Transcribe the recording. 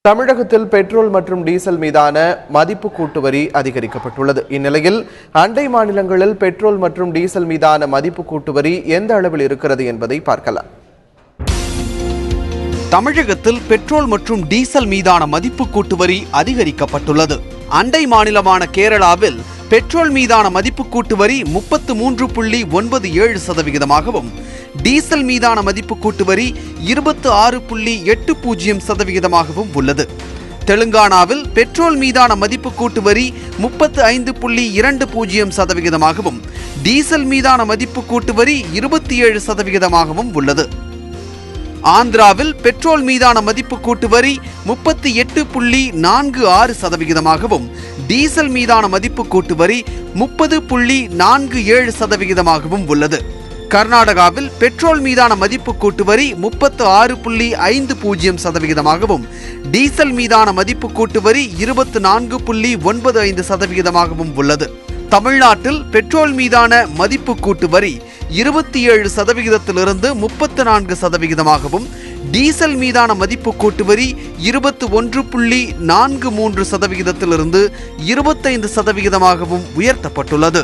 தமிழகத்தில் பெட்ரோல் மற்றும் டீசல் மீதான மதிப்பு கூட்டு வரி அதிகரிக்கப்பட்டுள்ளது. இந்நிலையில் அண்டை மாநிலங்களில் பெட்ரோல் மற்றும் டீசல் மீதான மதிப்பு கூட்டு வரி எந்த அளவில் இருக்கிறது என்பதை பார்க்கலாம். தமிழகத்தில் பெட்ரோல் மற்றும் டீசல் மீதான மதிப்பு கூட்டு வரி அதிகரிக்கப்பட்டுள்ளது. அண்டை மாநிலமான கேரளாவில் பெட்ரோல் மீதான மதிப்பு கூட்டு வரி 33.97%, டீசல் மீதான மதிப்பு கூட்டு வரி 26.80% உள்ளது. தெலுங்கானாவில் பெட்ரோல் மீதான மதிப்பு கூட்டு வரி 35.20%, டீசல் மீதான மதிப்பு கூட்டு வரி 27% உள்ளது. ஆந்திராவில் பெட்ரோல் மீதான மதிப்பு கூட்டு வரி 38.46%, டீசல் மீதான மதிப்பு கூட்டு வரி 30.47% உள்ளது. கர்நாடகாவில் பெட்ரோல் மீதான மதிப்பு கூட்டு வரி 36.50%, டீசல் மீதான மதிப்பு கூட்டு வரி 24.95% உள்ளது. தமிழ்நாட்டில் பெட்ரோல் மீதான மதிப்பு கூட்டு வரி 27%, 34%, டீசல் மீதான மதிப்பு கூட்டு வரி 21.43%, 25% உயர்த்தப்பட்டுள்ளது.